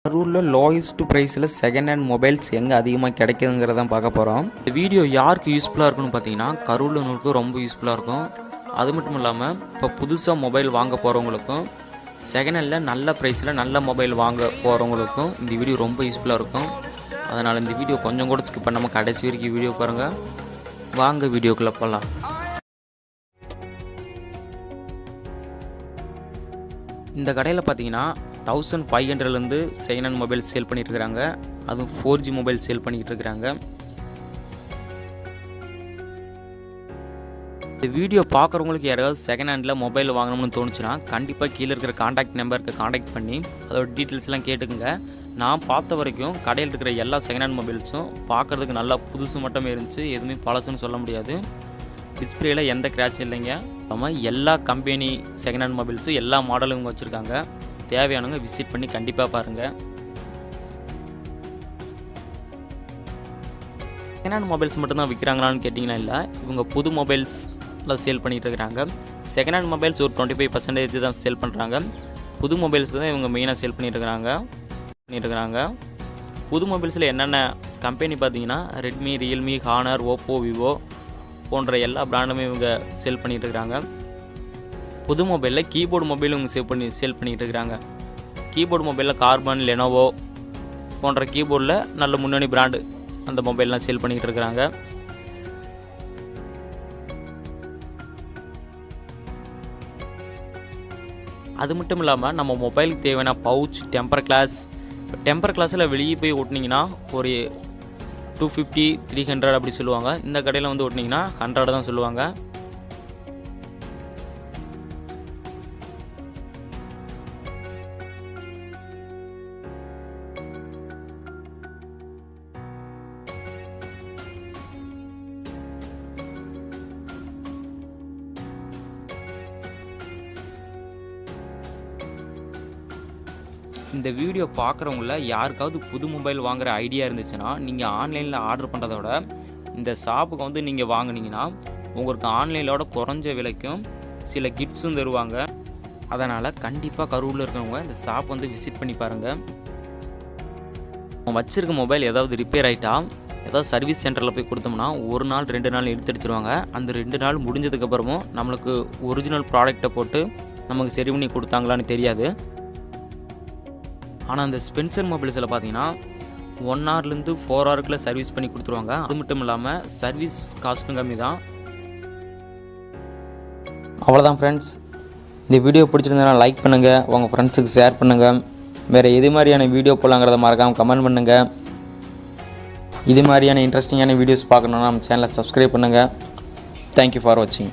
கரூரில் லோயஸ்ட் ப்ரைஸில் second hand mobiles எங்கே அதிகமாக கிடைக்குதுங்கிறதான் பார்க்க போகிறோம். இந்த வீடியோ யாருக்கு யூஸ்ஃபுல்லாக இருக்குன்னு பார்த்தீங்கன்னா கரூரில் உங்களுக்கு ரொம்ப யூஸ்ஃபுல்லாக இருக்கும். அது மட்டும் இல்லாமல் இப்போ புதுசாக மொபைல் வாங்க போகிறவங்களுக்கும் செகண்ட் ஹேண்டில் நல்ல ப்ரைஸில் நல்ல மொபைல் வாங்க போகிறவங்களுக்கும் இந்த வீடியோ ரொம்ப யூஸ்ஃபுல்லாக இருக்கும். அதனால் இந்த வீடியோ கொஞ்சம் கூட ஸ்கிப் பண்ணாமல் கடைசி வரைக்கும் வீடியோ பாருங்கள். வாங்க வீடியோக்குள்ளே போகலாம். இந்த கடையில் பார்த்தீங்கன்னா 1500லேருந்து செகண்ட் ஹேண்ட் மொபைல் சேல் பண்ணிட்டு இருக்கிறாங்க. அதுவும் 4G மொபைல் சேல் பண்ணிக்கிட்டு இருக்கிறாங்க. இந்த வீடியோ பார்க்குறவங்களுக்கு யாராவது செகண்ட் ஹேண்டில் மொபைல் வாங்கணும்னு தோணுச்சுன்னா கண்டிப்பாக கீழே இருக்கிற காண்டாக்ட் நம்பருக்கு காண்டாக்ட் பண்ணி அதோட டீட்டெயில்ஸ்லாம் கேட்டுக்குங்க. நான் பார்த்த வரைக்கும் கடையில் இருக்கிற எல்லா செகண்ட் ஹேண்ட் மொபைல்ஸும் பார்க்குறதுக்கு நல்லா புதுசு மட்டுமே இருந்துச்சு. எதுவுமே பழசுன்னு சொல்ல முடியாது. டிஸ்பிளேயில் எந்த கிராச்சும் இல்லைங்க. நம்ம எல்லா கம்பெனி செகண்ட் ஹேண்ட் மொபைல்ஸும் எல்லா மாடலும் இவங்க வச்சுருக்காங்க. தேவையானவங்க விசிட் பண்ணி கண்டிப்பாக பாருங்கள். செகண்ட் ஹேண்ட் மொபைல்ஸ் மட்டும்தான் விற்கிறாங்களான்னு கேட்டிங்கன்னா இல்லை, இவங்க புது மொபைல்ஸ்லாம் சேல் பண்ணிகிட்டு இருக்கிறாங்க. செகண்ட் ஹேண்ட் மொபைல்ஸ் ஒரு 25% தான் சேல் பண்ணுறாங்க. புது மொபைல்ஸ் தான் இவங்க மெயினாக சேல் பண்ணிட்டுருக்கிறாங்க. புது மொபைல்ஸில் என்னென்ன கம்பெனி பார்த்தீங்கன்னா Redmi, Realme, Honor, Oppo, Vivo போன்ற எல்லா பிராண்டுமே இவங்க சேல் பண்ணிகிட்டு இருக்கிறாங்க. புது மொபைலில் கீபோர்டு மொபைல் இவங்க சேல் பண்ணிகிட்டு இருக்கிறாங்க. கீபோர்டு மொபைலில் கார்பன், லெனோவோ போன்ற கீபோர்டில் நல்ல முன்னணி பிராண்டு அந்த மொபைல்லாம் சேல் பண்ணிகிட்டு இருக்கிறாங்க. அது மட்டும் இல்லாமல் நம்ம மொபைலுக்கு தேவையான பவுச், டெம்பர் கிளாஸில் வெளியே போய் ஓட்டினீங்கன்னா ஒரு 250, 300 அப்படி சொல்லுவாங்க. இந்த கடையில் வந்து ஓட்டினீங்கன்னா 100 தான் சொல்லுவாங்க. இந்த வீடியோ பார்க்குறவங்கள யாருக்காவது புது மொபைல் வாங்குகிற ஐடியா இருந்துச்சுன்னா நீங்கள் ஆன்லைனில் ஆர்டர் பண்ணுறதோட இந்த ஷாப்புக்கு வந்து நீங்கள் வாங்கினீங்கன்னா உங்களுக்கு ஆன்லைனோட குறைஞ்ச விலைக்கும் சில கிஃப்ட்ஸும் தருவாங்க. அதனால் கண்டிப்பாக கரூரில் இருக்கிறவங்க இந்த ஷாப் வந்து விசிட் பண்ணி பாருங்கள். வச்சுருக்க மொபைல் ஏதாவது ரிப்பேர் ஆகிட்டா ஏதாவது சர்வீஸ் சென்டரில் போய் கொடுத்தோம்னா 1 நாள் 2 நாள் எடுத்துடிச்சிருவாங்க. அந்த 2 நாள் முடிஞ்சதுக்கப்புறமும் நம்மளுக்கு ஒரிஜினல் ப்ராடக்டை போட்டு நமக்கு சரி பண்ணி கொடுத்தாங்களான்னு தெரியாது. ஆனால் அந்த ஸ்பென்சர் மொபைல்ஸில் பார்த்தீங்கன்னா 1 ஹவர்லேருந்து 4 ஹவருக்குள்ளே சர்வீஸ் பண்ணி கொடுத்துருவாங்க. அது மட்டும் இல்லாமல் சர்வீஸ் காஸ்ட்டும் கம்மி தான். அவ்வளோதான் ஃப்ரெண்ட்ஸ். இந்த வீடியோ பிடிச்சிருந்ததுன்னா லைக் பண்ணுங்கள், உங்கள் ஃப்ரெண்ட்ஸுக்கு ஷேர் பண்ணுங்கள். வேறு எது மாதிரியான வீடியோ போடலாங்கிறத மறக்காமல் கமெண்ட் பண்ணுங்கள். இது மாதிரியான இன்ட்ரெஸ்டிங்கான வீடியோஸ் பார்க்கணுன்னா நம்ம சேனலை சப்ஸ்கிரைப் பண்ணுங்கள். தேங்க்யூ ஃபார் வாட்சிங்.